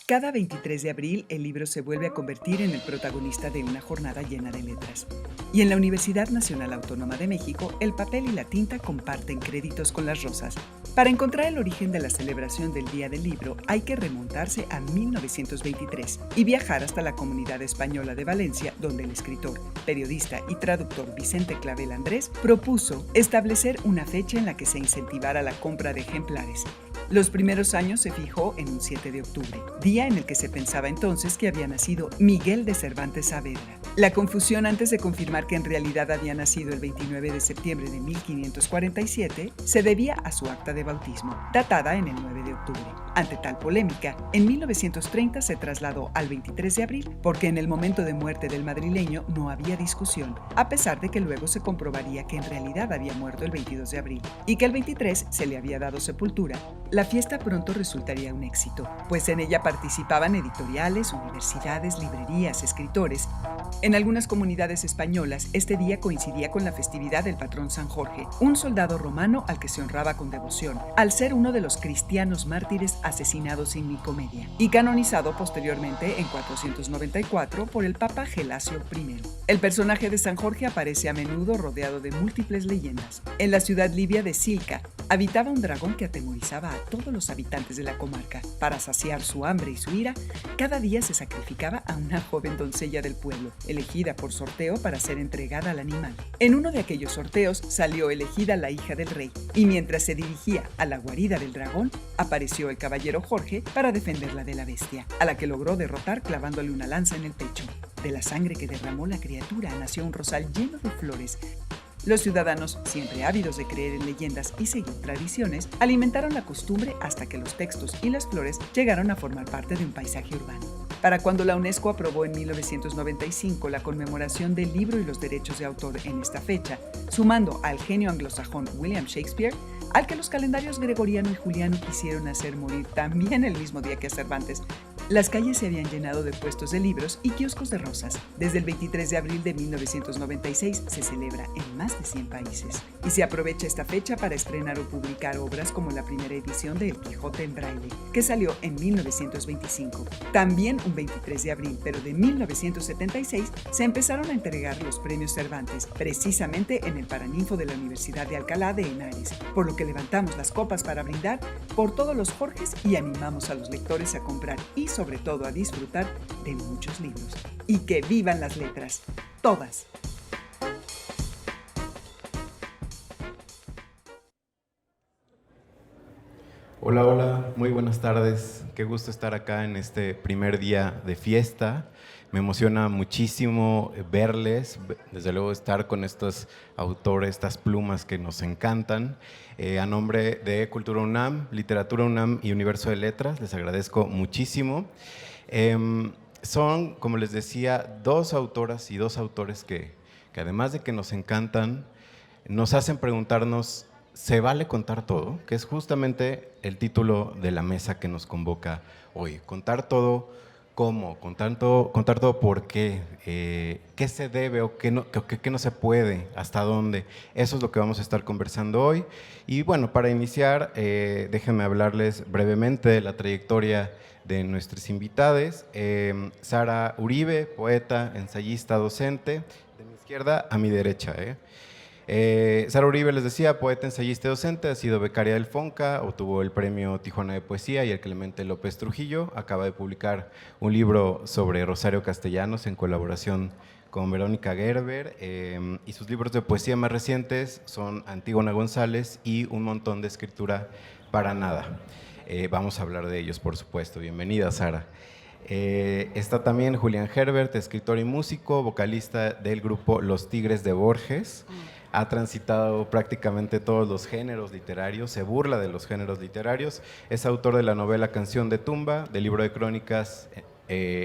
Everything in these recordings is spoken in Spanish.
Cada 23 de abril, el libro se vuelve a convertir en el protagonista de una jornada llena de letras. Y en la Universidad Nacional Autónoma de México, el papel y la tinta comparten créditos con las rosas. Para encontrar el origen de la celebración del Día del Libro, hay que remontarse a 1923 y viajar hasta la Comunidad Española de Valencia, donde el escritor, periodista y traductor Vicente Clavel Andrés propuso establecer una fecha en la que se incentivara la compra de ejemplares. Los primeros años se fijó en un 7 de octubre, día en el que se pensaba entonces que había nacido Miguel de Cervantes Saavedra. La confusión antes de confirmar que en realidad había nacido el 29 de septiembre de 1547 se debía a su acta de bautismo, datada en el 9 de octubre. Ante tal polémica, en 1930 se trasladó al 23 de abril porque en el momento de muerte del madrileño no había discusión, a pesar de que luego se comprobaría que en realidad había muerto el 22 de abril y que el 23 se le había dado sepultura. La fiesta pronto resultaría un éxito, pues en ella participaban editoriales, universidades, librerías, escritores. En algunas comunidades españolas, este día coincidía con la festividad del patrón San Jorge, un soldado romano al que se honraba con devoción, al ser uno de los cristianos mártires asesinados sin Nicomedia, y canonizado posteriormente en 494 por el Papa Gelasio I. El personaje de San Jorge aparece a menudo rodeado de múltiples leyendas. En la ciudad libia de Silca, habitaba un dragón que atemorizaba a todos los habitantes de la comarca. Para saciar su hambre y su ira, cada día se sacrificaba a una joven doncella del pueblo, elegida por sorteo para ser entregada al animal. En uno de aquellos sorteos salió elegida la hija del rey, y mientras se dirigía a la guarida del dragón, apareció el caballero Jorge para defenderla de la bestia, a la que logró derrotar clavándole una lanza en el pecho. De la sangre que derramó la criatura nació un rosal lleno de flores. Los ciudadanos, siempre ávidos de creer en leyendas y seguir tradiciones, alimentaron la costumbre hasta que los textos y las flores llegaron a formar parte de un paisaje urbano. Para cuando la UNESCO aprobó en 1995 la conmemoración del libro y los derechos de autor en esta fecha, sumando al genio anglosajón William Shakespeare, al que los calendarios gregoriano y juliano quisieron hacer morir también el mismo día que a Cervantes, las calles se habían llenado de puestos de libros y kioscos de rosas. Desde el 23 de abril de 1996 se celebra en más de 100 países. Y se aprovecha esta fecha para estrenar o publicar obras como la primera edición de El Quijote en braille, que salió en 1925. También un 23 de abril, pero de 1976, se empezaron a entregar los premios Cervantes, precisamente en el Paraninfo de la Universidad de Alcalá de Henares, por lo que levantamos las copas para brindar por todos los Jorges y animamos a los lectores a comprar y sobre todo a disfrutar de muchos libros. Y que vivan las letras, todas. Hola, hola, muy buenas tardes. Qué gusto estar acá en este primer día de fiesta. Me emociona muchísimo verles, desde luego estar con estos autores, estas plumas que nos encantan. A nombre de Cultura UNAM, Literatura UNAM y Universo de Letras, les agradezco muchísimo. Son, como les decía, dos autoras y dos autores que además de que nos encantan, nos hacen preguntarnos: ¿se vale contar todo? Que es justamente el título de la mesa que nos convoca hoy. Contar todo, ¿cómo? Contar todo ¿por qué? ¿Qué se debe o qué no se puede? ¿Hasta dónde? Eso es lo que vamos a estar conversando hoy. Y bueno, para iniciar, déjenme hablarles brevemente de la trayectoria de nuestros invitados. Sara Uribe, poeta, ensayista, docente, de mi izquierda a mi derecha. Sara Uribe, les decía, poeta, ensayista y docente, ha sido becaria del FONCA, obtuvo el premio Tijuana de Poesía y el Clemente López Trujillo. Acaba de publicar un libro sobre Rosario Castellanos en colaboración con Verónica Gerber, y sus libros de poesía más recientes son Antígona González y Un montón de escritura para nada. Vamos a hablar de ellos, por supuesto. Bienvenida, Sara. Está también Julián Herbert, escritor y músico, vocalista del grupo Los Tigres de Borges. Ha transitado prácticamente todos los géneros literarios, se burla de los géneros literarios. Es autor de la novela Canción de Tumba, del libro de crónicas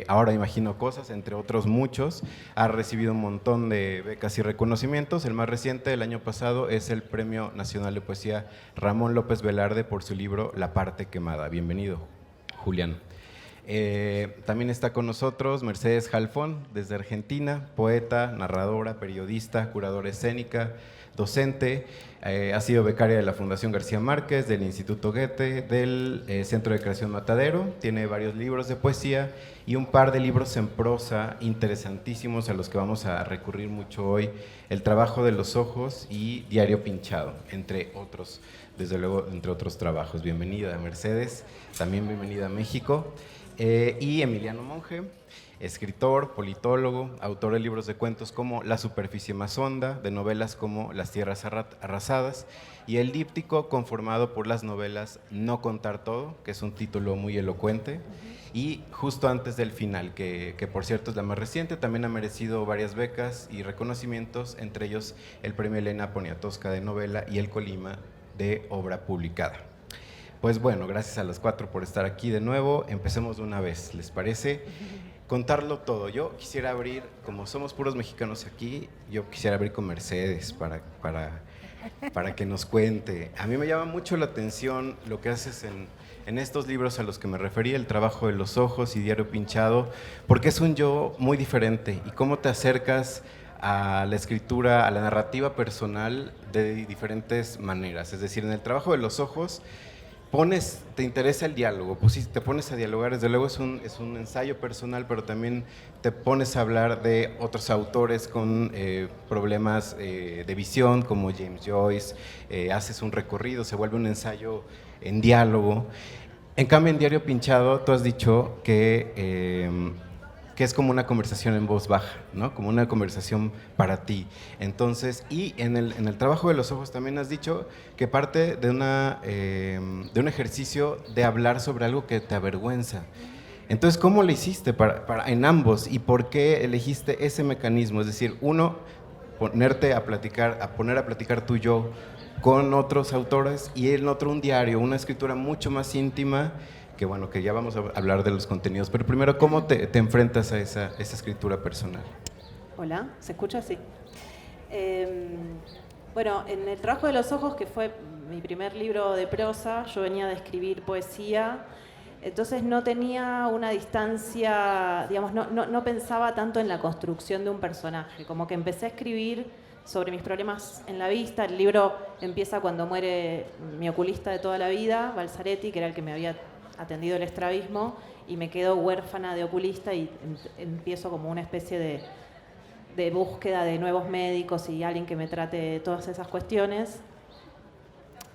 Ahora imagino cosas, entre otros muchos. Ha recibido un montón de becas y reconocimientos. El más reciente, del año pasado, es el Premio Nacional de Poesía Ramón López Velarde por su libro La parte quemada. Bienvenido, Julián. También está con nosotros Mercedes Halfón, desde Argentina, poeta, narradora, periodista, curadora escénica, docente. Ha sido becaria de la Fundación García Márquez, del Instituto Goethe, del Centro de Creación Matadero. Tiene varios libros de poesía y un par de libros en prosa interesantísimos a los que vamos a recurrir mucho hoy: El trabajo de los ojos y Diario pinchado, entre otros, desde luego, entre otros trabajos. Bienvenida, Mercedes, también bienvenida a México. Y Emiliano Monge, escritor, politólogo, autor de libros de cuentos como La superficie más honda, de novelas como Las tierras arrasadas, y El díptico, conformado por las novelas No contar todo, que es un título muy elocuente, y Justo antes del final, que por cierto es la más reciente. También ha merecido varias becas y reconocimientos, entre ellos el Premio Elena Poniatowska de novela y el Colima de obra publicada. Pues bueno, gracias a los 4 por estar aquí de nuevo. Empecemos de una vez, ¿les parece? Contarlo todo. Yo quisiera abrir, como somos puros mexicanos aquí, yo quisiera abrir con Mercedes para que nos cuente. A mí me llama mucho la atención lo que haces en estos libros a los que me referí, El trabajo de los ojos y Diario pinchado, porque es un yo muy diferente. Y cómo te acercas a la escritura, a la narrativa personal de diferentes maneras. Es decir, en El trabajo de los ojos te interesa el diálogo, pues te pones a dialogar. Desde luego es un ensayo personal, pero también te pones a hablar de otros autores con problemas de visión, como James Joyce. Haces un recorrido, se vuelve un ensayo en diálogo. En cambio, en Diario pinchado, tú has dicho que es como una conversación en voz baja, ¿no? Como una conversación para ti. Entonces, y en el trabajo de los ojos también has dicho que parte de un ejercicio de hablar sobre algo que te avergüenza. Entonces, ¿cómo lo hiciste en ambos y por qué elegiste ese mecanismo? Es decir, uno, poner a platicar tu yo con otros autores, y el otro un diario, una escritura mucho más íntima, que bueno, que ya vamos a hablar de los contenidos. Pero primero, ¿cómo te enfrentas a esa escritura personal? Hola, ¿se escucha? Sí. Bueno, en El trabajo de los ojos, que fue mi primer libro de prosa, yo venía de escribir poesía, entonces no tenía una distancia, digamos, no pensaba tanto en la construcción de un personaje, como que empecé a escribir sobre mis problemas en la vista. El libro empieza cuando muere mi oculista de toda la vida, Balzaretti, que era el que me había atendido el estrabismo, y me quedo huérfana de oculista y empiezo como una especie de búsqueda de nuevos médicos y alguien que me trate todas esas cuestiones.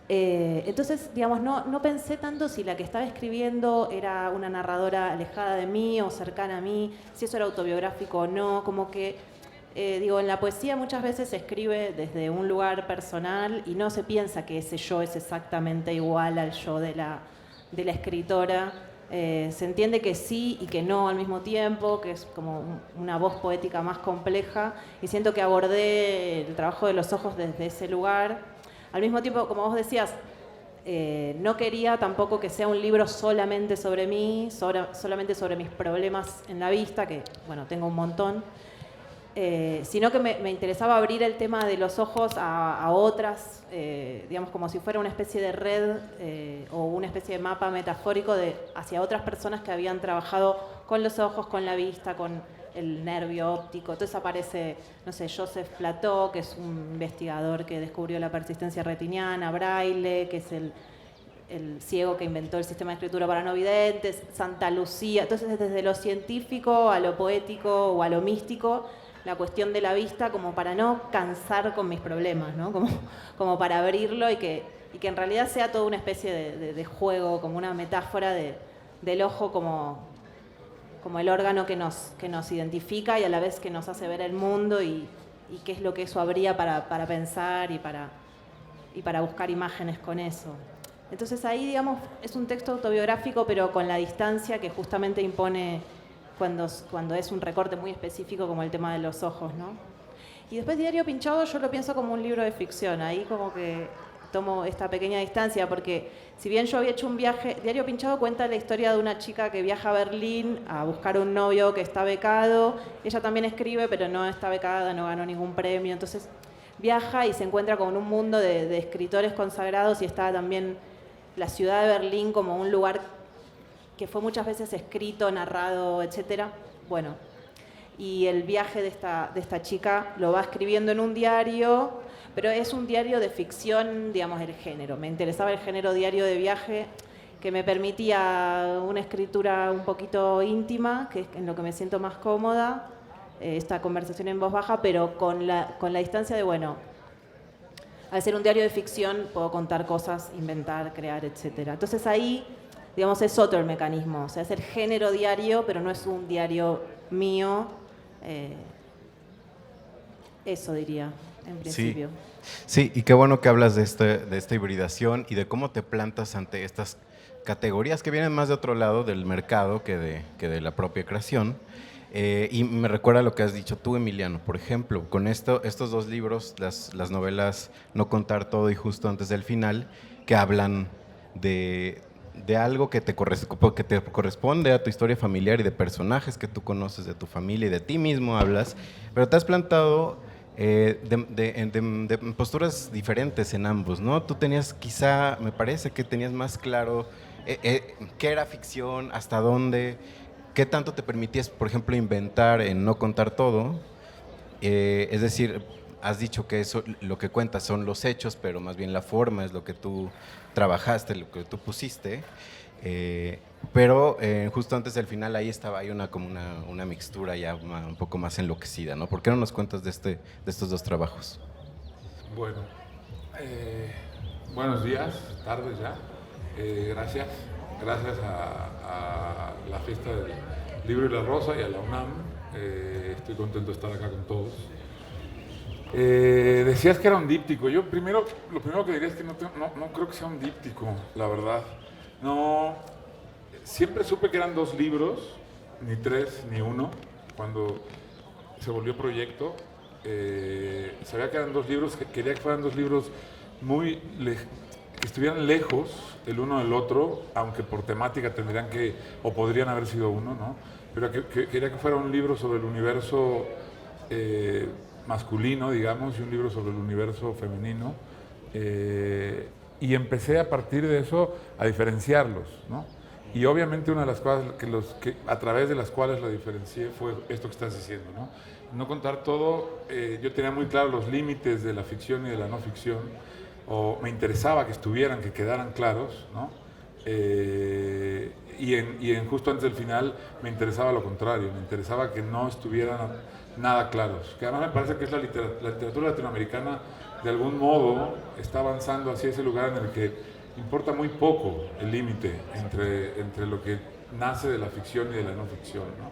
Entonces, digamos, no pensé tanto si la que estaba escribiendo era una narradora alejada de mí o cercana a mí, si eso era autobiográfico o no, como que, en la poesía muchas veces se escribe desde un lugar personal y no se piensa que ese yo es exactamente igual al yo de la escritora. Se entiende que sí y que no al mismo tiempo, que es como una voz poética más compleja, y siento que abordé El trabajo de los ojos desde ese lugar. Al mismo tiempo, como vos decías, no quería tampoco que sea un libro solamente sobre mí, solamente sobre mis problemas en la vista, que bueno, tengo un montón, sino que me interesaba abrir el tema de los ojos a otras, digamos, como si fuera una especie de red o una especie de mapa metafórico hacia otras personas que habían trabajado con los ojos, con la vista, con el nervio óptico. Entonces aparece, no sé, Joseph Plateau, que es un investigador que descubrió la persistencia retiniana, Braille, que es el ciego que inventó el sistema de escritura para no videntes, Santa Lucía. Entonces, desde lo científico a lo poético o a lo místico, la cuestión de la vista, como para no cansar con mis problemas, ¿no? Como para abrirlo y que en realidad sea toda una especie de juego, como una metáfora del ojo como el órgano que nos identifica y a la vez que nos hace ver el mundo y qué es lo que eso habría para pensar y para buscar imágenes con eso. Entonces ahí, digamos, es un texto autobiográfico, pero con la distancia que justamente impone cuando es un recorte muy específico como el tema de los ojos, ¿no? Y después Diario pinchado yo lo pienso como un libro de ficción. Ahí como que tomo esta pequeña distancia, porque si bien yo había hecho un viaje, Diario pinchado cuenta la historia de una chica que viaja a Berlín a buscar un novio que está becado. Ella también escribe, pero no está becada, no ganó ningún premio. Entonces viaja y se encuentra con un mundo de escritores consagrados, y está también la ciudad de Berlín como un lugar que fue muchas veces escrito, narrado, etcétera. Bueno, y el viaje de esta chica lo va escribiendo en un diario, pero es un diario de ficción, digamos, el género. Me interesaba el género diario de viaje, que me permitía una escritura un poquito íntima, que es en lo que me siento más cómoda, esta conversación en voz baja, pero con la distancia de, bueno, al ser un diario de ficción puedo contar cosas, inventar, crear, etcétera. Entonces ahí, digamos, es otro el mecanismo, o sea, es el género diario, pero no es un diario mío. Eso diría, en principio. Sí, y qué bueno que hablas de esta hibridación y de cómo te plantas ante estas categorías que vienen más de otro lado del mercado que de la propia creación. Y me recuerda lo que has dicho tú, Emiliano, por ejemplo, con estos dos libros, las novelas No contar todo y Justo antes del final, que hablan de algo que te corresponde a tu historia familiar y de personajes que tú conoces de tu familia y de ti mismo hablas, pero te has plantado de posturas diferentes en ambos, ¿no? Tú tenías quizá, me parece que tenías más claro qué era ficción, hasta dónde, qué tanto te permitías, por ejemplo, inventar en No contar todo, es decir, has dicho que eso, lo que cuentas son los hechos, pero más bien la forma es lo que tú trabajaste, lo que tú pusiste, pero justo antes del final ahí estaba, hay como una mixtura ya un poco más enloquecida, ¿no? ¿Por qué no nos cuentas de estos dos trabajos? Bueno, buenos días, tardes ya. Gracias a la Fiesta del Libro y la Rosa y a la UNAM. Estoy contento de estar acá con todos. Decías que era un díptico. Yo lo primero que diría es que no creo que sea un díptico, la verdad. No, siempre supe que eran 2 libros, ni 3, ni 1, cuando se volvió proyecto. Sabía que eran 2 libros, quería que fueran 2 libros que estuvieran lejos el uno del otro, aunque por temática tendrían que, o podrían haber sido uno, ¿no? Pero quería que fuera un libro sobre el universo masculino, digamos, y un libro sobre el universo femenino. Y empecé a partir de eso a diferenciarlos, ¿no? Y obviamente una de las cosas a través de las cuales lo diferencié fue esto que estás diciendo, ¿no? No contar todo, yo tenía muy claro los límites de la ficción y de la no ficción, o me interesaba que quedaran claros, ¿no? Y en justo antes del final me interesaba lo contrario, me interesaba que no estuvieran nada claros, que además me parece que es la literatura latinoamericana de algún modo está avanzando hacia ese lugar en el que importa muy poco el límite entre lo que nace de la ficción y de la no ficción, ¿no?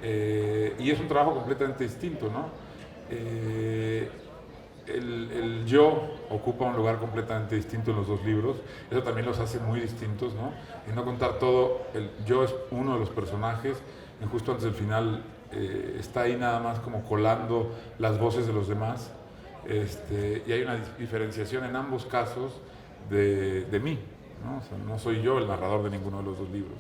Y es un trabajo completamente distinto, ¿no? El yo ocupa un lugar completamente distinto en los 2 libros, eso también los hace muy distintos, ¿no? En No contar todo, el yo es uno de los personajes, en justo antes del final está ahí nada más como colando las voces de los demás, y hay una diferenciación en ambos casos de mí, ¿no? O sea, no soy yo el narrador de ninguno de los 2 libros.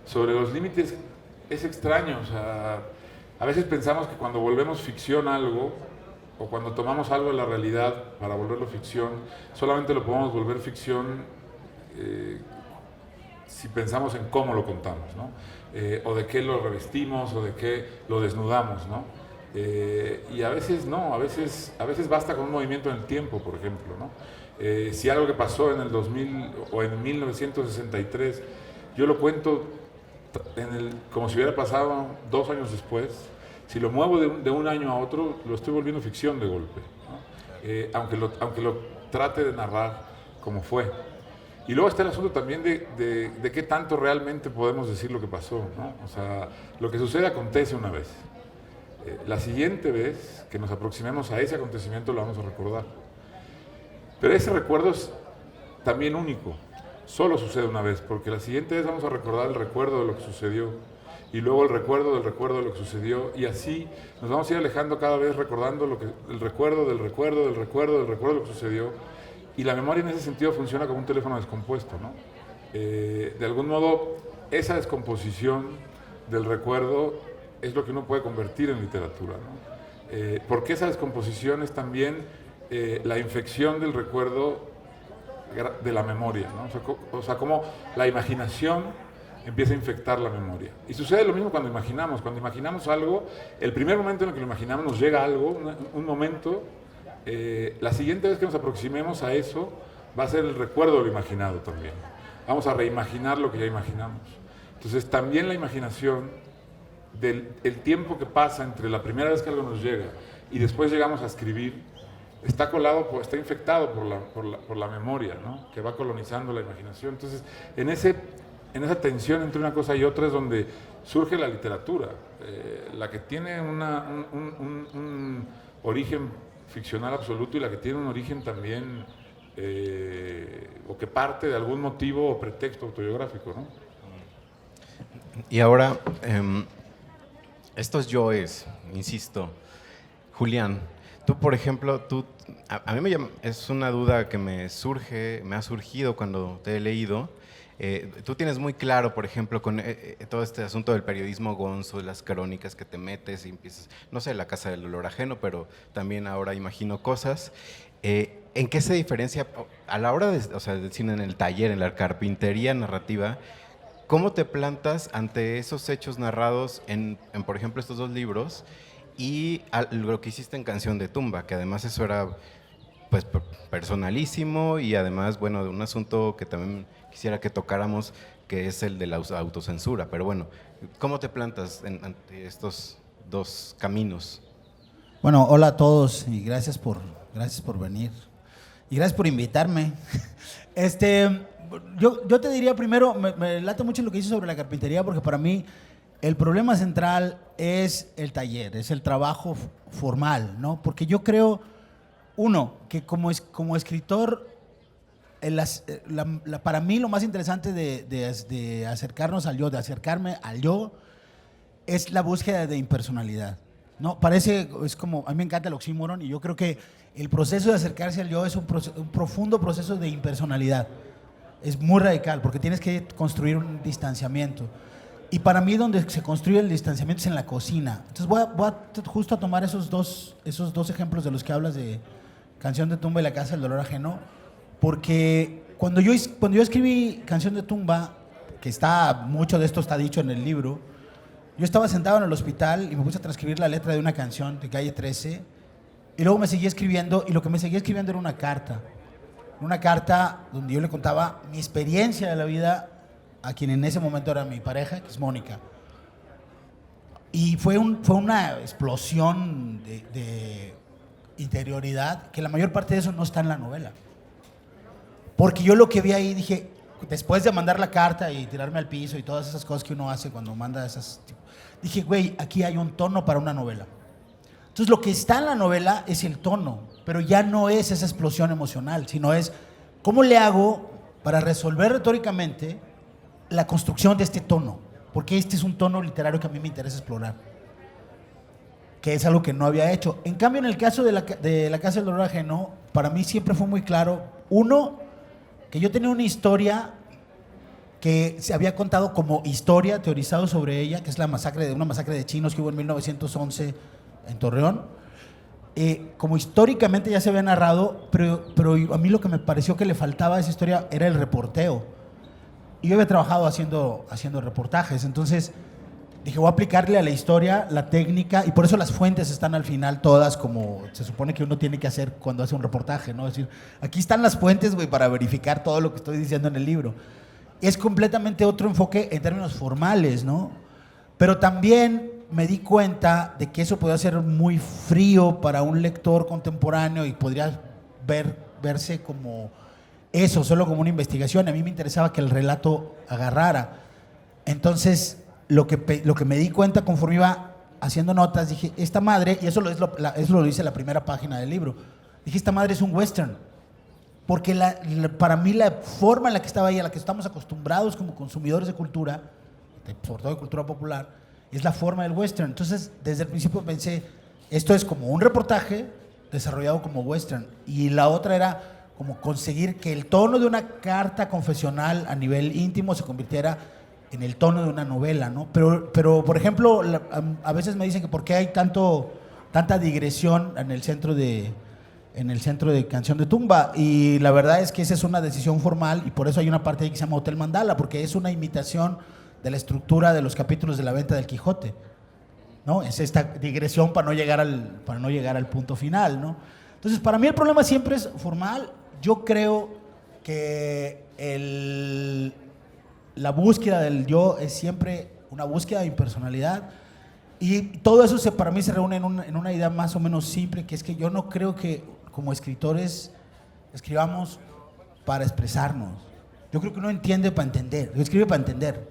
Sobre los límites es extraño, o sea, a veces pensamos que cuando volvemos ficción algo, o cuando tomamos algo de la realidad para volverlo ficción, solamente lo podemos volver ficción si pensamos en cómo lo contamos, ¿no? O de qué lo revestimos, o de qué lo desnudamos, ¿no? Y a veces no, a veces basta con un movimiento en el tiempo, por ejemplo, ¿no? Si algo que pasó en el 2000 o en 1963, yo lo cuento como si hubiera pasado 2 años después, si lo muevo de un año a otro, lo estoy volviendo ficción de golpe, ¿no? Aunque lo trate de narrar como fue. Y luego está el asunto también de qué tanto realmente podemos decir lo que pasó, ¿no? O sea, lo que sucede acontece una vez. La siguiente vez que nos aproximemos a ese acontecimiento lo vamos a recordar. Pero ese recuerdo es también único. Solo sucede una vez, porque la siguiente vez vamos a recordar el recuerdo de lo que sucedió, y luego el recuerdo del recuerdo de lo que sucedió, y así nos vamos a ir alejando cada vez recordando el recuerdo del recuerdo del recuerdo del recuerdo de lo que sucedió, y la memoria en ese sentido funciona como un teléfono descompuesto, ¿no? De algún modo, esa descomposición del recuerdo es lo que uno puede convertir en literatura, ¿no? Porque esa descomposición es también la infección del recuerdo de la memoria, ¿no? O sea, cómo la imaginación empieza a infectar la memoria. Y sucede lo mismo cuando imaginamos. Cuando imaginamos algo, el primer momento en el que lo imaginamos nos llega algo, un momento. La siguiente vez que nos aproximemos a eso va a ser el recuerdo de lo imaginado también. Vamos a reimaginar lo que ya imaginamos. Entonces también la imaginación, el tiempo que pasa entre la primera vez que algo nos llega y después llegamos a escribir, está infectado por la memoria, ¿no? Que va colonizando la imaginación. Entonces, en esa tensión entre una cosa y otra es donde surge la literatura, la que tiene un origen ficcional absoluto y la que tiene un origen también, o que parte de algún motivo o pretexto autobiográfico, ¿no? Y ahora, estos yoes, insisto, Julián, tú, por ejemplo, a mí es una duda que me ha surgido cuando te he leído. Tú tienes muy claro, por ejemplo, con todo este asunto del periodismo gonzo, las crónicas que te metes y empiezas, no sé, La Casa del Olor Ajeno, pero también ahora imagino cosas. ¿En qué se diferencia a la hora de, o sea, del cine, en el taller, en la carpintería narrativa? ¿Cómo te plantas ante esos hechos narrados en por ejemplo, estos dos libros y lo que hiciste en Canción de Tumba, que además eso era pues personalísimo y además, bueno, de un asunto que también quisiera que tocáramos, que es el de la autocensura? Pero bueno, ¿cómo te plantas ante estos dos caminos? Bueno, hola a todos y gracias por venir y gracias por invitarme. Yo te diría primero, me late mucho lo que dices sobre la carpintería, porque para mí el problema central es el taller, es el trabajo formal, ¿no? Porque yo creo, que como escritor, para mí lo más interesante de acercarnos al yo, de acercarme al yo, es la búsqueda de impersonalidad, ¿no? Es como, a mí me encanta el oxímoron y yo creo que el proceso de acercarse al yo es un profundo proceso de impersonalidad. Es muy radical porque tienes que construir un distanciamiento. Y para mí donde se construye el distanciamiento es en la cocina. Entonces voy justo a tomar esos dos ejemplos de los que hablas, de Canción de Tumba y La Casa del Dolor Ajeno, porque cuando yo escribí Canción de Tumba, que mucho de esto está dicho en el libro, yo estaba sentado en el hospital y me puse a transcribir la letra de una canción de Calle 13 y luego me seguí escribiendo, y lo que me seguía escribiendo era una carta donde yo le contaba mi experiencia de la vida a quien en ese momento era mi pareja, que es Mónica. Y fue una explosión de interioridad, que la mayor parte de eso no está en la novela. Porque yo lo que vi ahí, dije, después de mandar la carta y tirarme al piso y todas esas cosas que uno hace cuando manda dije, güey, aquí hay un tono para una novela. Entonces lo que está en la novela es el tono, pero ya no es esa explosión emocional, sino es cómo le hago para resolver retóricamente la construcción de este tono, porque este es un tono literario que a mí me interesa explorar, que es algo que no había hecho. En cambio, en el caso de la Casa del Dolor Ajeno, para mí siempre fue muy claro, que yo tenía una historia que se había contado como historia, teorizado sobre ella, que es una masacre de chinos que hubo en 1911 en Torreón. Como históricamente ya se había narrado, pero a mí lo que me pareció que le faltaba a esa historia era el reporteo. Y yo había trabajado haciendo reportajes, entonces dije, voy a aplicarle a la historia la técnica, y por eso las fuentes están al final todas como se supone que uno tiene que hacer cuando hace un reportaje, ¿no? Es decir, aquí están las fuentes, güey, para verificar todo lo que estoy diciendo en el libro. Es completamente otro enfoque en términos formales, ¿no? Pero también me di cuenta de que eso podía ser muy frío para un lector contemporáneo y podría verse como eso, solo como una investigación. A mí me interesaba que el relato agarrara. Entonces, lo que me di cuenta conforme iba haciendo notas, dije, esta madre, y eso lo dice la primera página del libro, dije, esta madre es un western. Porque para mí la forma en la que estaba ahí, a la que estamos acostumbrados como consumidores de cultura, sobre todo de cultura popular, es la forma del western. Entonces, desde el principio pensé, esto es como un reportaje desarrollado como western. Y la otra era como conseguir que el tono de una carta confesional a nivel íntimo se convirtiera en el tono de una novela, ¿no? Pero por ejemplo, a veces me dicen que por qué hay tanta digresión en el centro de en el Centro de Canción de Tumba, y la verdad es que esa es una decisión formal y por eso hay una parte ahí que se llama Hotel Mandala, porque es una imitación de la estructura de los capítulos de la venta del Quijote, ¿no? Es esta digresión para no llegar al punto final, ¿no? Entonces, para mí el problema siempre es formal. Yo creo que la búsqueda del yo es siempre una búsqueda de impersonalidad, y todo eso para mí se reúne en una idea más o menos simple, que es que yo no creo que como escritores escribamos para expresarnos. Yo creo que uno entiende para entender, escribe para entender.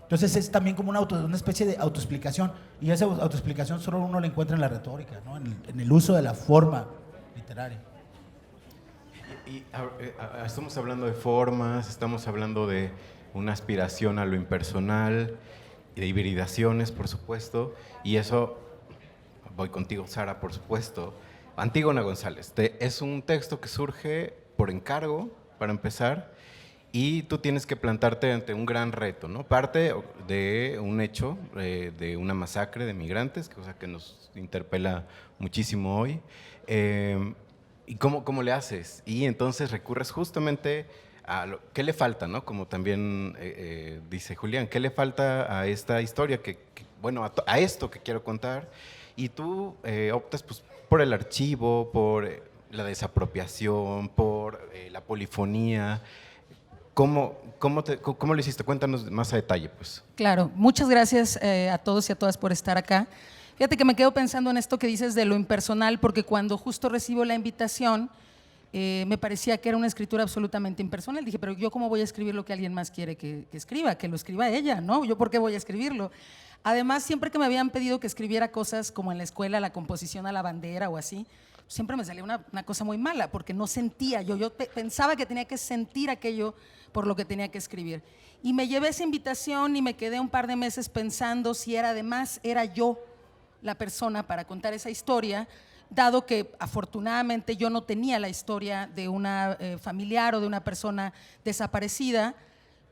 Entonces es también como una especie de autoexplicación, y esa autoexplicación solo uno la encuentra en la retórica, ¿no? En el uso de la forma literaria. Estamos hablando de formas, estamos hablando de una aspiración a lo impersonal, y de hibridaciones, por supuesto, y eso, voy contigo, Sara, por supuesto. Antígona González, es un texto que surge por encargo, para empezar, y tú tienes que plantarte ante un gran reto, ¿no? Parte de un hecho, de una masacre de migrantes, cosa que nos interpela muchísimo hoy. ¿Y cómo le haces? Y entonces recurres justamente a ¿qué le falta, no? Como también dice Julián, ¿qué le falta a esta historia? Bueno, a esto que quiero contar. Y tú optas pues, por el archivo, por la desapropiación, por la polifonía. ¿Cómo lo hiciste? Cuéntanos más a detalle, pues. Claro, muchas gracias a todos y a todas por estar acá. Fíjate que me quedo pensando en esto que dices de lo impersonal, porque cuando justo recibo la invitación, me parecía que era una escritura absolutamente impersonal. Dije, pero yo cómo voy a escribir lo que alguien más quiere que escriba, que lo escriba ella, ¿no? ¿Yo por qué voy a escribirlo? Además, siempre que me habían pedido que escribiera cosas como en la escuela, la composición a la bandera o así, siempre me salía una cosa muy mala, porque no sentía, yo pensaba que tenía que sentir aquello por lo que tenía que escribir. Y me llevé esa invitación y me quedé un par de meses pensando si además era yo la persona para contar esa historia, dado que afortunadamente yo no tenía la historia de una familiar o de una persona desaparecida,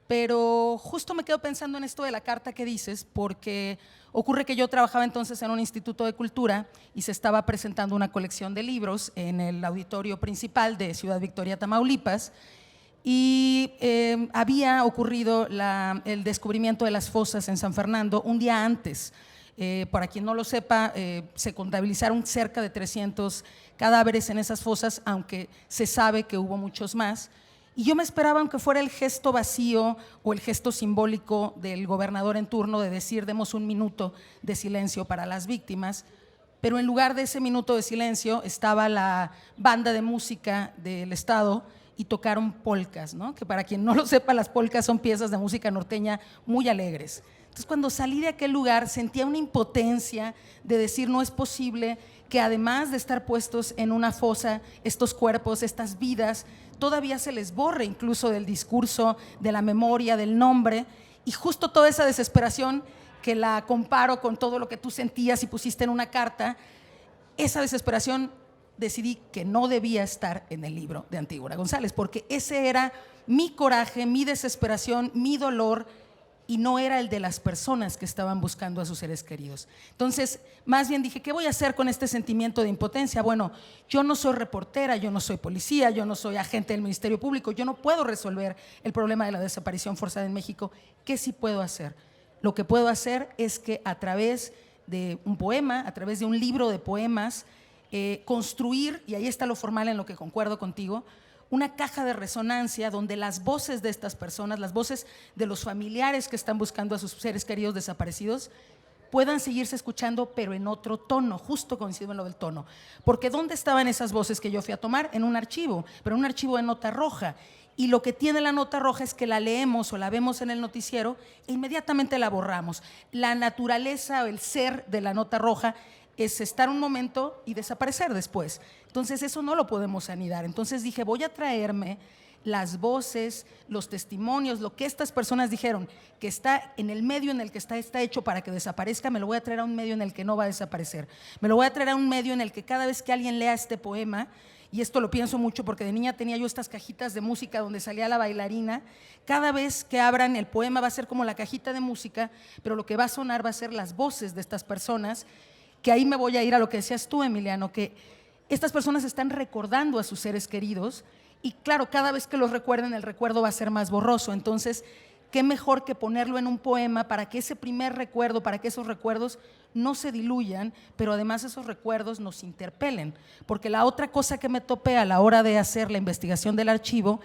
pero justo me quedo pensando en esto de la carta que dices, porque ocurre que yo trabajaba entonces en un instituto de cultura y se estaba presentando una colección de libros en el auditorio principal de Ciudad Victoria, Tamaulipas, y había ocurrido el descubrimiento de las fosas en San Fernando un día antes. Para quien no lo sepa, se contabilizaron cerca de 300 cadáveres en esas fosas, aunque se sabe que hubo muchos más. Y yo me esperaba, aunque fuera el gesto vacío o el gesto simbólico del gobernador en turno de decir, demos un minuto de silencio para las víctimas, pero en lugar de ese minuto de silencio estaba la banda de música del estado y tocaron polcas, ¿no? Que para quien no lo sepa, las polcas son piezas de música norteña muy alegres. Entonces, cuando salí de aquel lugar, sentía una impotencia de decir, no es posible que además de estar puestos en una fosa, estos cuerpos, estas vidas, todavía se les borre incluso del discurso, de la memoria, del nombre, y justo toda esa desesperación que la comparo con todo lo que tú sentías y pusiste en una carta, esa desesperación decidí que no debía estar en el libro de Antígona González, porque ese era mi coraje, mi desesperación, mi dolor, y no era el de las personas que estaban buscando a sus seres queridos. Entonces, más bien dije, ¿qué voy a hacer con este sentimiento de impotencia? Bueno, yo no soy reportera, yo no soy policía, yo no soy agente del Ministerio Público, yo no puedo resolver el problema de la desaparición forzada en México. ¿Qué sí puedo hacer? Lo que puedo hacer es que a través de un poema, a través de un libro de poemas, construir, y ahí está lo formal en lo que concuerdo contigo, una caja de resonancia donde las voces de estas personas, las voces de los familiares que están buscando a sus seres queridos desaparecidos, puedan seguirse escuchando, pero en otro tono. Justo coincido en lo del tono, porque ¿dónde estaban esas voces que yo fui a tomar? En un archivo, pero un archivo de nota roja, y lo que tiene la nota roja es que la leemos o la vemos en el noticiero e inmediatamente la borramos. La naturaleza o el ser de la nota roja es estar un momento y desaparecer después. Entonces eso no lo podemos anidar. Entonces dije, voy a traerme las voces, los testimonios, lo que estas personas dijeron, que está en el medio en el que está hecho para que desaparezca, me lo voy a traer a un medio en el que no va a desaparecer. Me lo voy a traer a un medio en el que cada vez que alguien lea este poema, y esto lo pienso mucho porque de niña tenía yo estas cajitas de música donde salía la bailarina, cada vez que abran el poema va a ser como la cajita de música, pero lo que va a sonar va a ser las voces de estas personas, que ahí me voy a ir a lo que decías tú, Emiliano, que estas personas están recordando a sus seres queridos y claro, cada vez que los recuerden el recuerdo va a ser más borroso. Entonces, qué mejor que ponerlo en un poema para que ese primer recuerdo, para que esos recuerdos no se diluyan, pero además esos recuerdos nos interpelen. Porque la otra cosa que me topé a la hora de hacer la investigación del archivo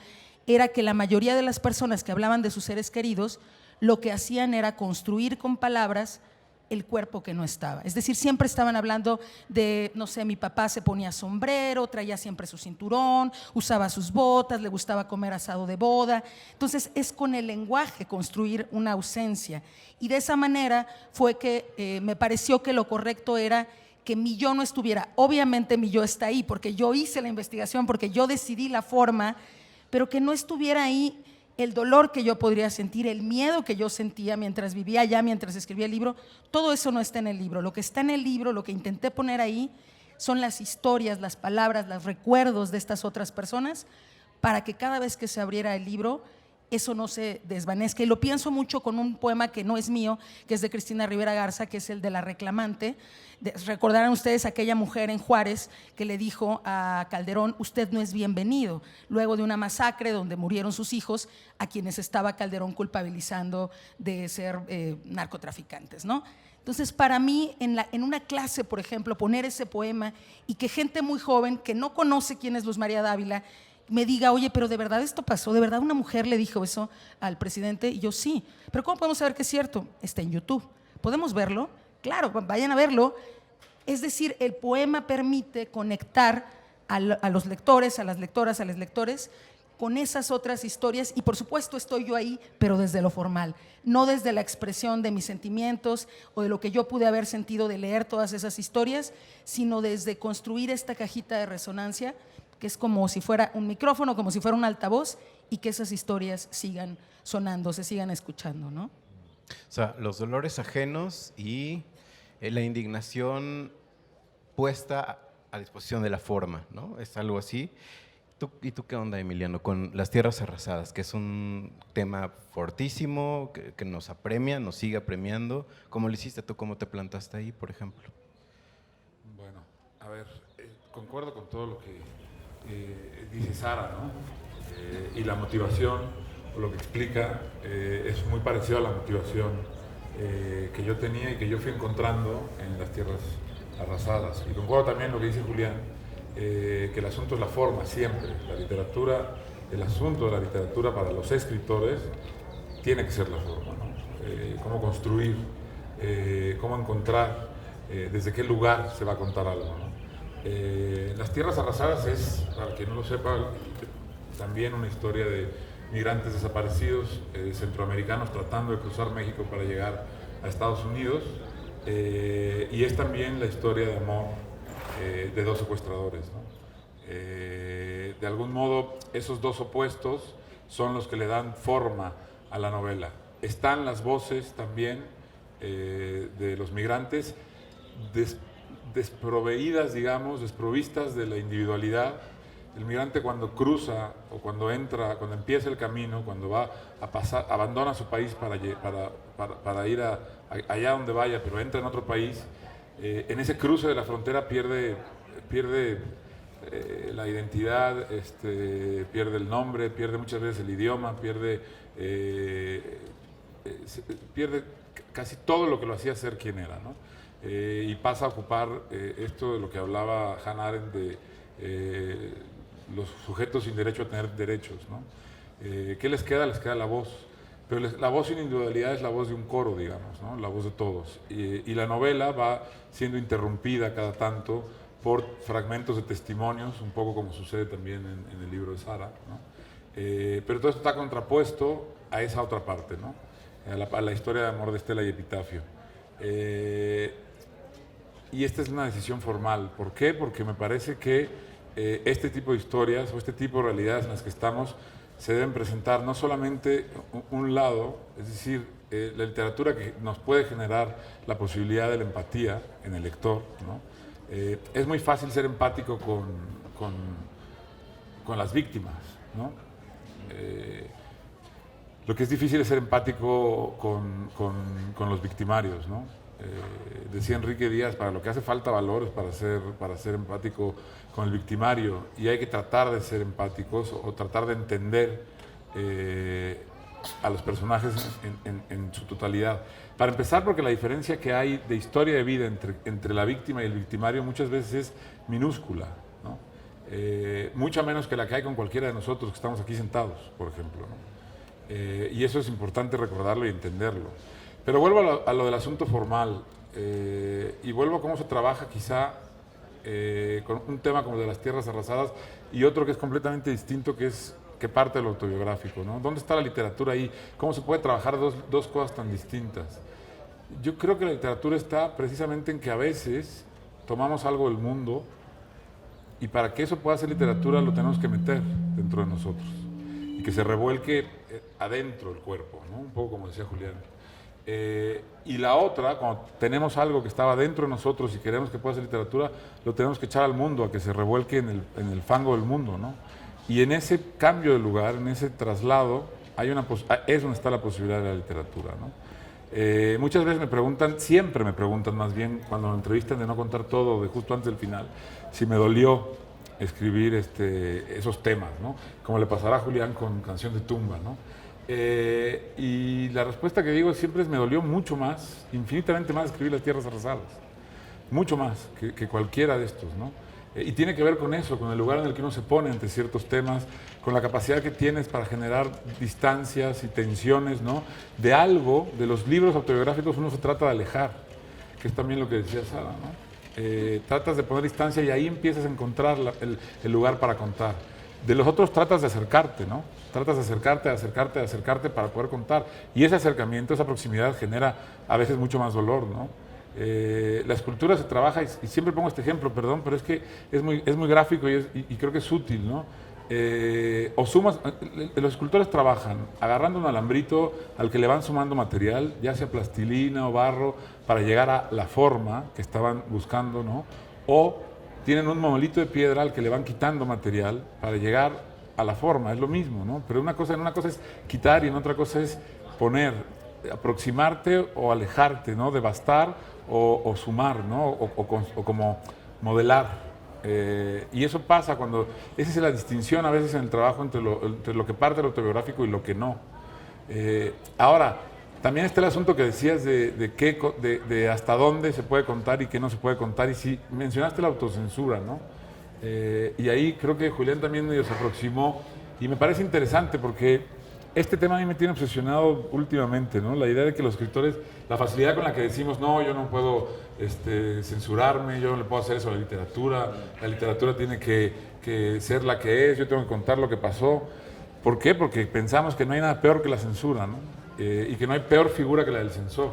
era que la mayoría de las personas que hablaban de sus seres queridos lo que hacían era construir con palabras el cuerpo que no estaba. Es decir, siempre estaban hablando de, no sé, mi papá se ponía sombrero, traía siempre su cinturón, usaba sus botas, le gustaba comer asado de boda. Entonces, es con el lenguaje construir una ausencia. Y de esa manera fue que me pareció que lo correcto era que mi yo no estuviera. Obviamente mi yo está ahí, porque yo hice la investigación, porque yo decidí la forma, pero que no estuviera ahí el dolor que yo podría sentir, el miedo que yo sentía mientras vivía allá, mientras escribía el libro. Todo eso no está en el libro. Lo que está en el libro, lo que intenté poner ahí, son las historias, las palabras, los recuerdos de estas otras personas, para que cada vez que se abriera el libro, eso no se desvanezca. Y lo pienso mucho con un poema que no es mío, que es de Cristina Rivera Garza, que es el de La Reclamante. Recordarán ustedes aquella mujer en Juárez que le dijo a Calderón: usted no es bienvenido, luego de una masacre donde murieron sus hijos, a quienes estaba Calderón culpabilizando de ser narcotraficantes, ¿no? Entonces, para mí, en una clase, por ejemplo, poner ese poema y que gente muy joven que no conoce quién es Luz María Dávila me diga: oye, pero ¿de verdad esto pasó? ¿De verdad una mujer le dijo eso al presidente? Y yo: sí. ¿Pero cómo podemos saber que es cierto? Está en YouTube. ¿Podemos verlo? Claro, vayan a verlo. Es decir, el poema permite conectar a los lectores, a las lectoras, a los lectores con esas otras historias, y por supuesto estoy yo ahí, pero desde lo formal, no desde la expresión de mis sentimientos o de lo que yo pude haber sentido de leer todas esas historias, sino desde construir esta cajita de resonancia, que es como si fuera un micrófono, como si fuera un altavoz, y que esas historias sigan sonando, se sigan escuchando, ¿no? O sea, los dolores ajenos y la indignación puesta a disposición de la forma, ¿no? Es algo así. ¿Y tú qué onda, Emiliano, con las tierras arrasadas, que es un tema fortísimo, que nos apremia, nos sigue apremiando? ¿Cómo lo hiciste tú? ¿Cómo te plantaste ahí, por ejemplo? Bueno, a ver, concuerdo con todo lo que dice Sara, ¿no? Y la motivación, o lo que explica, es muy parecido a la motivación que yo tenía y que yo fui encontrando en las tierras arrasadas. Y concuerdo también lo que dice Julián, que el asunto es la forma, siempre. La literatura, el asunto de la literatura para los escritores tiene que ser la forma, ¿no? Cómo construir, cómo encontrar, desde qué lugar se va a contar algo, ¿no? Las tierras arrasadas es, para quien no lo sepa, también una historia de migrantes desaparecidos centroamericanos tratando de cruzar México para llegar a Estados Unidos, y es también la historia de amor de dos secuestradores, ¿no? De algún modo, esos dos opuestos son los que le dan forma a la novela. Están las voces también de los migrantes desproveídas, digamos, desprovistas de la individualidad. El migrante, cuando cruza o cuando entra, cuando empieza el camino, cuando va a pasar, abandona su país para ir allá donde vaya, pero entra en otro país, en ese cruce de la frontera pierde la identidad, pierde el nombre, pierde muchas veces el idioma, pierde casi todo lo que lo hacía ser quien era, ¿no? Y pasa a ocupar esto de lo que hablaba Hannah Arendt de los sujetos sin derecho a tener derechos, ¿no? ¿Qué les queda? Les queda la voz. Pero la voz sin individualidad es la voz de un coro, digamos, ¿no? La voz de todos. Y la novela va siendo interrumpida cada tanto por fragmentos de testimonios, un poco como sucede también en el libro de Sara, ¿no? Pero todo esto está contrapuesto a esa otra parte, ¿no? A la historia de amor de Estela y Epitafio. Y esta es una decisión formal. ¿Por qué? Porque me parece que este tipo de historias o este tipo de realidades en las que estamos se deben presentar no solamente un lado, es decir, la literatura que nos puede generar la posibilidad de la empatía en el lector, ¿no? Es muy fácil ser empático con las víctimas, ¿no? Lo que es difícil es ser empático con los victimarios, ¿no? Decía Enrique Díaz, para lo que hace falta valores para ser empático con el victimario, y hay que tratar de ser empáticos o tratar de entender a los personajes en su totalidad. Para empezar, porque la diferencia que hay de historia de vida entre la víctima y el victimario muchas veces es minúscula, ¿no? Mucha menos que la que hay con cualquiera de nosotros que estamos aquí sentados, por ejemplo, ¿no? Y eso es importante recordarlo y entenderlo. Pero vuelvo a lo del asunto formal, y vuelvo a cómo se trabaja quizá con un tema como el de las tierras arrasadas y otro que es completamente distinto, que parte de lo autobiográfico, ¿no? ¿Dónde está la literatura ahí? ¿Cómo se puede trabajar dos cosas tan distintas? Yo creo que la literatura está precisamente en que a veces tomamos algo del mundo y para que eso pueda ser literatura lo tenemos que meter dentro de nosotros y que se revuelque adentro del cuerpo, ¿no? Un poco como decía Julián. Y la otra, cuando tenemos algo que estaba dentro de nosotros y queremos que pueda ser literatura, lo tenemos que echar al mundo, a que se revuelque en el fango del mundo, ¿no? Y en ese cambio de lugar, en ese traslado, es donde está la posibilidad de la literatura, ¿no? Muchas veces me preguntan, siempre me preguntan más bien, cuando me entrevistan de no contar todo, de justo antes del final, si me dolió escribir esos temas, ¿no? Como le pasará a Julián con Canción de Tumba, ¿no? Y la respuesta que digo siempre es: me dolió mucho más, infinitamente más, escribir Las Tierras Arrasadas, mucho más que cualquiera de estos, ¿no? Y tiene que ver con eso, con el lugar en el que uno se pone ante ciertos temas, con la capacidad que tienes para generar distancias y tensiones, ¿no? De algo, de los libros autobiográficos uno se trata de alejar, que es también lo que decía Sara, ¿no? Tratas de poner distancia y ahí empiezas a encontrar el lugar para contar. De los otros tratas de acercarte, ¿no? Tratas de acercarte para poder contar. Y ese acercamiento, esa proximidad genera a veces mucho más dolor, ¿no? La escultura se trabaja, y siempre pongo este ejemplo, perdón, pero es que es muy gráfico y creo que es útil, ¿no? Los escultores trabajan agarrando un alambrito al que le van sumando material, ya sea plastilina o barro, para llegar a la forma que estaban buscando, ¿no? O tienen un monolito de piedra al que le van quitando material para llegar a la forma, es lo mismo, ¿no? Pero en una cosa es quitar y en otra cosa es poner, aproximarte o alejarte, ¿no? Devastar o sumar, ¿no? O como modelar. Y eso pasa cuando, esa es la distinción a veces en el trabajo entre lo que parte del autobiográfico y lo que no. Ahora, también está el asunto que decías de hasta dónde se puede contar y qué no se puede contar, y si mencionaste la autocensura, ¿no? Y ahí creo que Julián también medio se aproximó, y me parece interesante porque este tema a mí me tiene obsesionado últimamente, ¿no? La idea de que los escritores, la facilidad con la que decimos, no, yo no puedo censurarme, yo no le puedo hacer eso a la literatura tiene que ser la que es, yo tengo que contar lo que pasó. ¿Por qué? Porque pensamos que no hay nada peor que la censura, ¿no? Y que no hay peor figura que la del censor.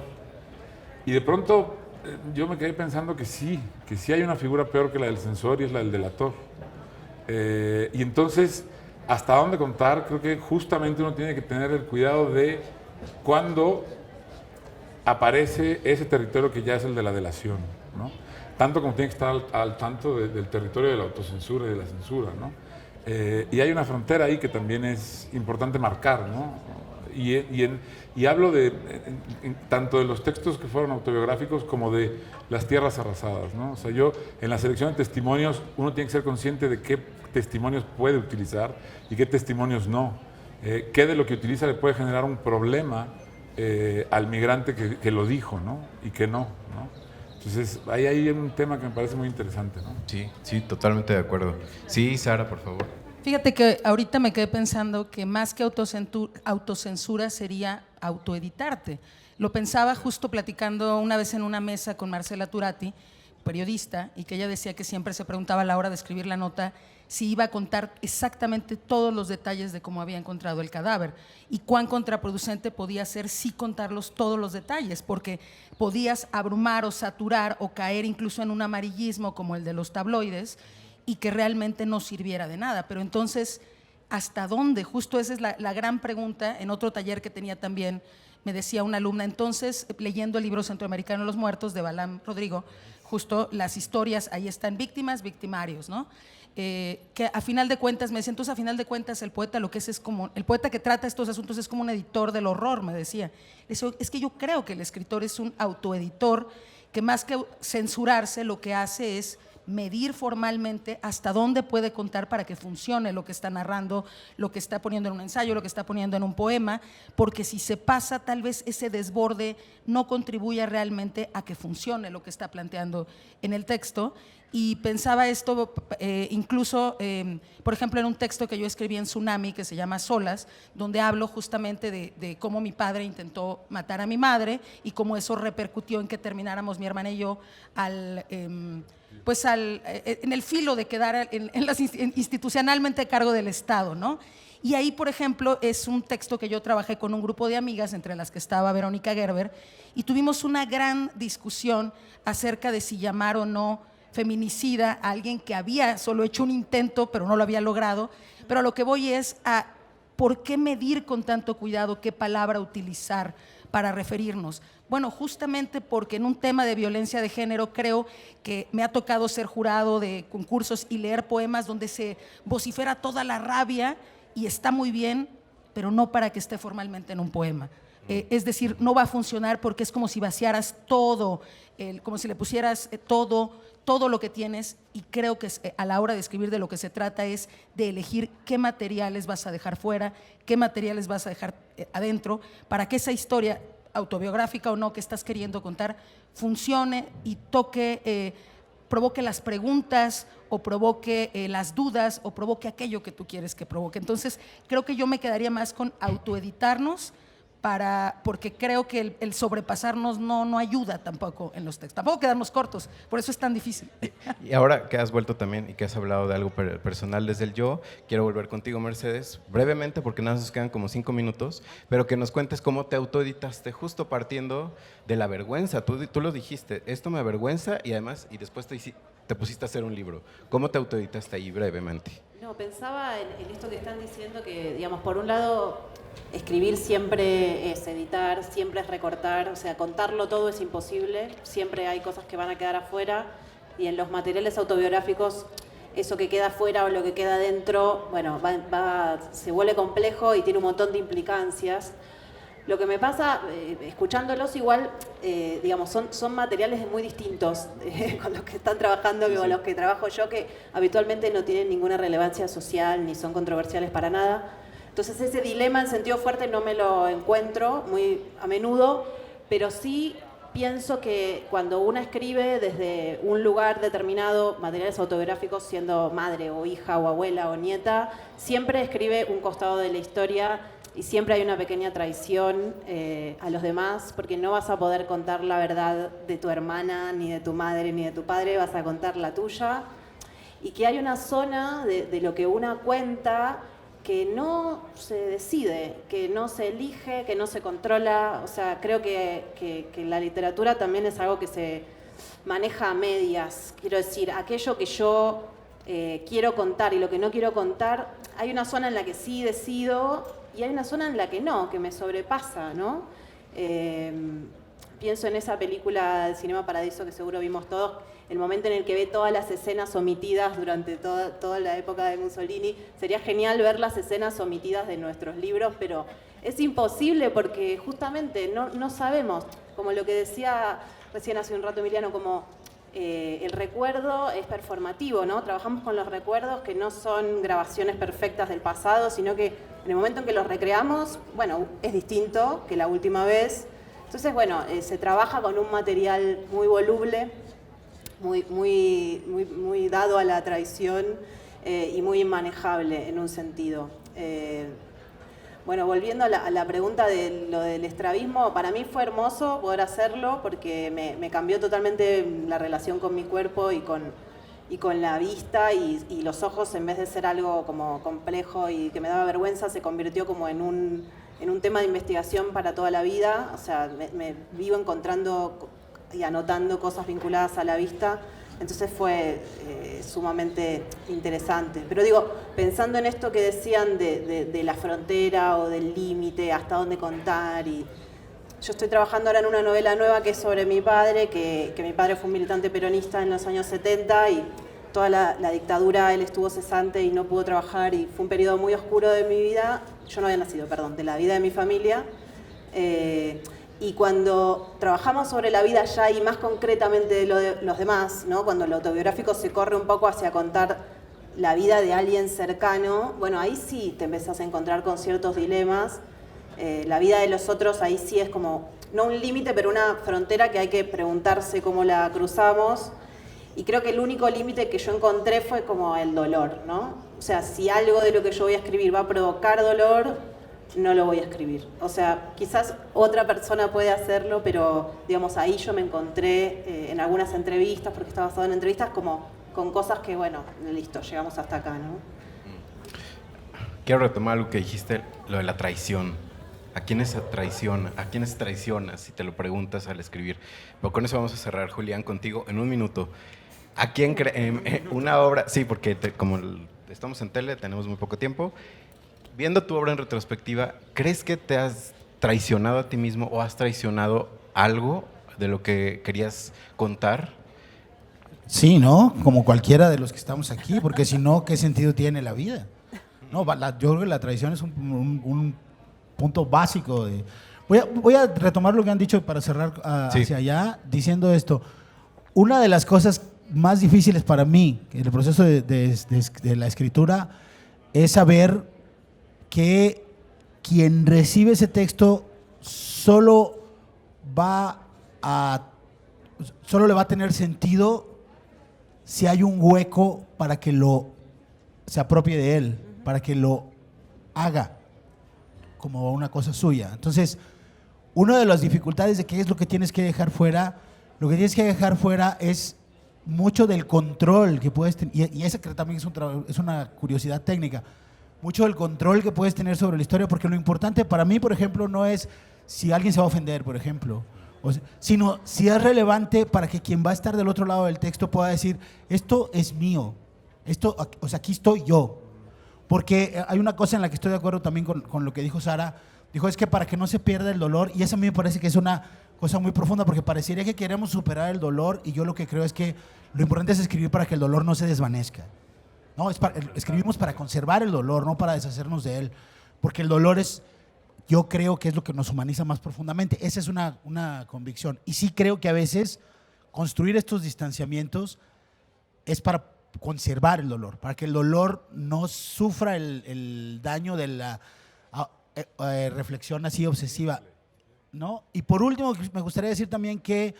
Y de pronto yo me quedé pensando que sí hay una figura peor que la del censor, y es la del delator. Y entonces, ¿hasta dónde contar? Creo que justamente uno tiene que tener el cuidado de cuando aparece ese territorio que ya es el de la delación, ¿no? Tanto como tiene que estar al tanto del territorio de la autocensura y de la censura, ¿no? Y hay una frontera ahí que también es importante marcar, ¿no? Y hablo tanto de los textos que fueron autobiográficos como de Las Tierras Arrasadas, ¿no? O sea, yo en la selección de testimonios uno tiene que ser consciente de qué testimonios puede utilizar y qué testimonios no. Qué de lo que utiliza le puede generar un problema al migrante que lo dijo, ¿no? Y que no, ¿no? Entonces, ahí hay un tema que me parece muy interesante, ¿no? Sí, totalmente de acuerdo. Sí, Sara, por favor. Fíjate que ahorita me quedé pensando que más que autocensura sería autoeditarte. Lo pensaba justo platicando una vez en una mesa con Marcela Turati, periodista, y que ella decía que siempre se preguntaba a la hora de escribir la nota si iba a contar exactamente todos los detalles de cómo había encontrado el cadáver y cuán contraproducente podía ser sí contarlos todos los detalles, porque podías abrumar o saturar o caer incluso en un amarillismo como el de los tabloides y que realmente no sirviera de nada. Pero entonces, ¿hasta dónde? Justo esa es la gran pregunta. En otro taller que tenía también me decía una alumna, entonces, leyendo el libro Centroamericano de los Muertos de Balam Rodrigo, justo las historias, ahí están víctimas, victimarios, ¿no? que a final de cuentas, me decía, entonces a final de cuentas el poeta lo que es como, el poeta que trata estos asuntos es como un editor del horror, me decía. Es que yo creo que el escritor es un autoeditor que más que censurarse lo que hace es medir formalmente hasta dónde puede contar para que funcione lo que está narrando, lo que está poniendo en un ensayo, lo que está poniendo en un poema, porque si se pasa tal vez ese desborde no contribuya realmente a que funcione lo que está planteando en el texto. Y pensaba esto incluso, por ejemplo, en un texto que yo escribí en Tsunami que se llama Solas, donde hablo justamente de cómo mi padre intentó matar a mi madre y cómo eso repercutió en que termináramos mi hermana y yo en el filo de quedar institucionalmente a cargo del Estado, ¿no? Y ahí, por ejemplo, es un texto que yo trabajé con un grupo de amigas, entre las que estaba Verónica Gerber, y tuvimos una gran discusión acerca de si llamar o no feminicida a alguien que había solo hecho un intento, pero no lo había logrado. Pero a lo que voy es a ¿por qué medir con tanto cuidado qué palabra utilizar para referirnos? Bueno, justamente porque en un tema de violencia de género creo que me ha tocado ser jurado de concursos y leer poemas donde se vocifera toda la rabia y está muy bien, pero no para que esté formalmente en un poema. Es decir, no va a funcionar porque es como si vaciaras todo, como si le pusieras todo lo que tienes, y creo que a la hora de escribir de lo que se trata es de elegir qué materiales vas a dejar fuera, qué materiales vas a dejar adentro, para que esa historia, autobiográfica o no, que estás queriendo contar, funcione y provoque las preguntas o provoque las dudas o provoque aquello que tú quieres que provoque. Entonces, creo que yo me quedaría más con autoeditarnos, porque creo que el sobrepasarnos no ayuda tampoco en los textos, tampoco quedarnos cortos, por eso es tan difícil. Y ahora que has vuelto también y que has hablado de algo personal desde el yo, quiero volver contigo, Mercedes, brevemente, porque nada, nos quedan como 5 minutos, pero que nos cuentes cómo te autoeditaste, justo partiendo de la vergüenza. Tú lo dijiste, esto me avergüenza, y además, y después te pusiste a hacer un libro. ¿Cómo te autoeditaste ahí brevemente? No, pensaba en esto que están diciendo, que, digamos, por un lado, escribir siempre es editar, siempre es recortar, o sea, contarlo todo es imposible, siempre hay cosas que van a quedar afuera, y en los materiales autobiográficos, eso que queda afuera o lo que queda dentro, bueno, se vuelve complejo y tiene un montón de implicancias. Lo que me pasa, escuchándolos igual, digamos, son materiales muy distintos con los que están trabajando que con los que trabajo yo, que habitualmente no tienen ninguna relevancia social ni son controversiales para nada. Entonces ese dilema en sentido fuerte no me lo encuentro muy a menudo, pero sí pienso que cuando uno escribe desde un lugar determinado, materiales autobiográficos, siendo madre o hija o abuela o nieta, siempre escribe un costado de la historia y siempre hay una pequeña traición a los demás, porque no vas a poder contar la verdad de tu hermana, ni de tu madre, ni de tu padre, vas a contar la tuya. Y que hay una zona de lo que una cuenta que no se decide, que no se elige, que no se controla. O sea, creo que la literatura también es algo que se maneja a medias. Quiero decir, aquello que yo quiero contar y lo que no quiero contar, hay una zona en la que sí decido y hay una zona en la que no, que me sobrepasa, ¿no? Pienso en esa película del Cinema Paradiso que seguro vimos todos, el momento en el que ve todas las escenas omitidas durante toda la época de Mussolini. Sería genial ver las escenas omitidas de nuestros libros, pero es imposible porque justamente no sabemos, como lo que decía recién hace un rato Emiliano, como el recuerdo es performativo, ¿no? Trabajamos con los recuerdos que no son grabaciones perfectas del pasado, sino que en el momento en que los recreamos, bueno, es distinto que la última vez. Entonces, bueno, se trabaja con un material muy voluble, muy dado a la traición y muy inmanejable en un sentido. Bueno, volviendo a la pregunta de lo del estrabismo, para mí fue hermoso poder hacerlo porque me cambió totalmente la relación con mi cuerpo y con la vista, y los ojos, en vez de ser algo como complejo y que me daba vergüenza, se convirtió como en un tema de investigación para toda la vida. O sea, me vivo encontrando y anotando cosas vinculadas a la vista. Entonces fue sumamente interesante. Pero digo, pensando en esto que decían de la frontera o del límite, hasta dónde contar, y yo estoy trabajando ahora en una novela nueva que es sobre mi padre, que mi padre fue un militante peronista en los años 70 y toda la dictadura, él estuvo cesante y no pudo trabajar y fue un periodo muy oscuro de mi vida, yo no había nacido, perdón, de la vida de mi familia. Y cuando trabajamos sobre la vida ya y más concretamente de los demás, ¿no? Cuando lo autobiográfico se corre un poco hacia contar la vida de alguien cercano, bueno, ahí sí te empezás a encontrar con ciertos dilemas. La vida de los otros ahí sí es como, no un límite, pero una frontera que hay que preguntarse cómo la cruzamos. Y creo que el único límite que yo encontré fue como el dolor, ¿no? O sea, si algo de lo que yo voy a escribir va a provocar dolor, no lo voy a escribir. O sea, quizás otra persona puede hacerlo, pero digamos, ahí yo me encontré en algunas entrevistas, porque está basado en entrevistas, como con cosas que, bueno, listo, llegamos hasta acá, ¿no? Quiero retomar algo que dijiste, lo de la traición. ¿A quiénes traiciona? ¿A quiénes traicionas? Si te lo preguntas al escribir. Pero con eso vamos a cerrar, Julián, contigo en un minuto. ¿A quién una obra? Sí, porque como estamos en tele, tenemos muy poco tiempo. Viendo tu obra en retrospectiva, ¿crees que te has traicionado a ti mismo o has traicionado algo de lo que querías contar? Sí, ¿no? Como cualquiera de los que estamos aquí, porque si no, ¿qué sentido tiene la vida? No, yo creo que la traición es un punto básico. Voy a retomar lo que han dicho para cerrar hacia allá, diciendo esto. Una de las cosas más difíciles para mí en el proceso de la escritura es saber que quien recibe ese texto solo le va a tener sentido si hay un hueco para que se apropie de él, para que lo haga como una cosa suya. Entonces, una de las dificultades de qué es lo que tienes que dejar fuera, lo que tienes que dejar fuera es mucho del control que puedes tener, y esa que también es una curiosidad técnica, mucho del control que puedes tener sobre la historia, porque lo importante para mí, por ejemplo, no es si alguien se va a ofender, por ejemplo, sino si es relevante para que quien va a estar del otro lado del texto pueda decir, esto es mío, aquí estoy yo. Porque hay una cosa en la que estoy de acuerdo también con lo que dijo Sara. Dijo, es que para que no se pierda el dolor, y eso a mí me parece que es una cosa muy profunda, porque parecería que queremos superar el dolor, y yo lo que creo es que lo importante es escribir para que el dolor no se desvanezca. No, escribimos para conservar el dolor, no para deshacernos de él, porque el dolor yo creo que es lo que nos humaniza más profundamente. Esa es una convicción. Y sí creo que a veces construir estos distanciamientos es para conservar el dolor, para que el dolor no sufra el daño de la reflexión así obsesiva, ¿no? Y por último, me gustaría decir también que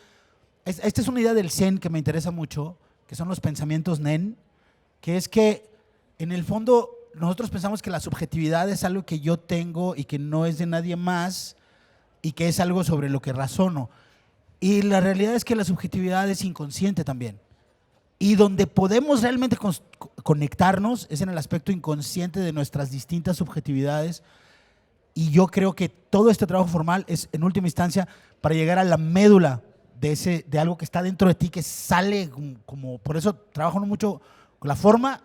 esta es una idea del Zen que me interesa mucho, que son los pensamientos Nen, que es que en el fondo nosotros pensamos que la subjetividad es algo que yo tengo y que no es de nadie más y que es algo sobre lo que razono. Y la realidad es que la subjetividad es inconsciente también. Y donde podemos realmente conectarnos es en el aspecto inconsciente de nuestras distintas subjetividades. Y yo creo que todo este trabajo formal es, en última instancia, para llegar a la médula de algo que está dentro de ti, que sale como. Por eso trabajo mucho con la forma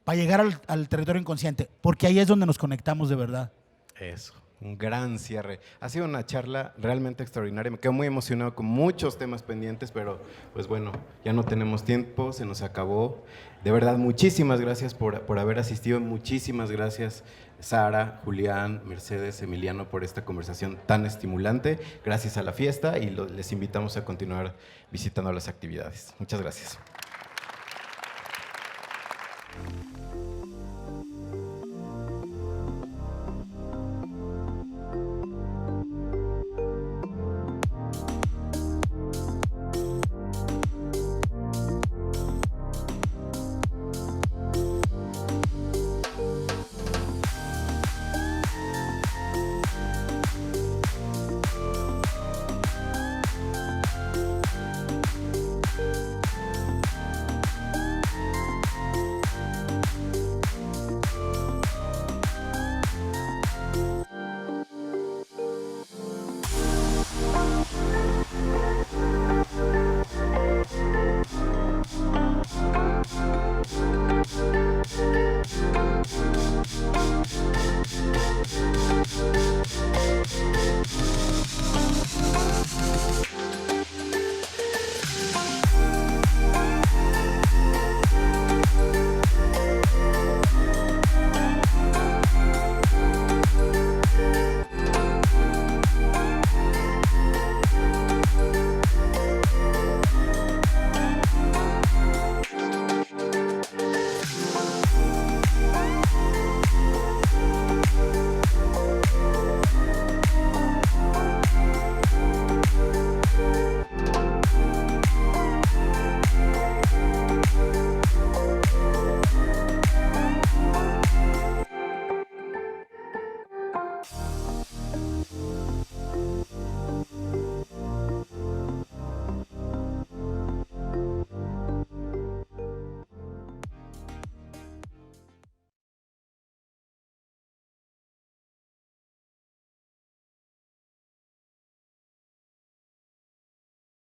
para llegar al territorio inconsciente, porque ahí es donde nos conectamos de verdad. Eso. Un gran cierre. Ha sido una charla realmente extraordinaria. Me quedo muy emocionado con muchos temas pendientes, pero pues bueno, ya no tenemos tiempo, se nos acabó. De verdad, muchísimas gracias por haber asistido. Muchísimas gracias, Sara, Julián, Mercedes, Emiliano, por esta conversación tan estimulante. Gracias a la fiesta y les invitamos a continuar visitando las actividades. Muchas gracias.